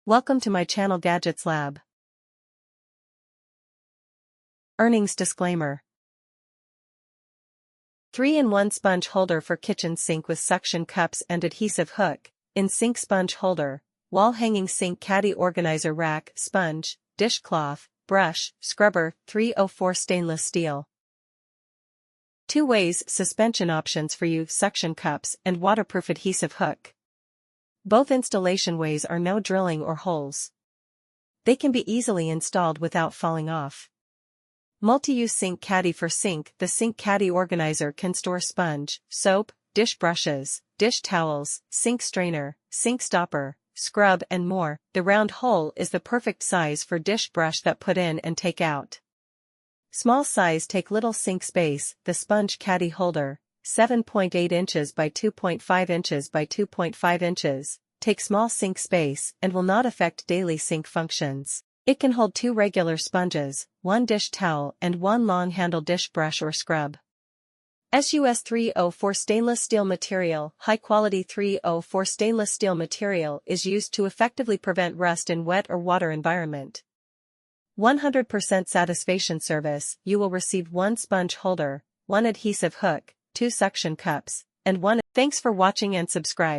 Welcome to my channel Gadgets Lab. Earnings disclaimer. 3-in-1 sponge holder for kitchen sink with suction cups and adhesive hook, in sink sponge holder, wall hanging sink caddy organizer rack, sponge, dishcloth, brush, scrubber, 304 stainless steel. 2 ways suspension options for you, suction cups and waterproof adhesive hook. Both installation ways are no drilling or holes. They can be easily installed without falling off. Multi-use sink caddy for sink. The sink caddy organizer can store sponge, soap, dish brushes, dish towels, sink strainer, sink stopper, scrub and more. The round hole is the perfect size for dish brush that put in and take out. Small size take little sink space. The sponge caddy holder, 7.8 inches by 2.5 inches by 2.5 inches, take small sink space and will not affect daily sink functions. It can hold 2 regular sponges, 1 dish towel and 1 long-handled dish brush or scrub. SUS 304 stainless steel material. High-quality 304 stainless steel material is used to effectively prevent rust in wet or water environment. 100% satisfaction service. You will receive 1 sponge holder, 1 adhesive hook, 2 suction cups, and 1. Thanks for watching and subscribe.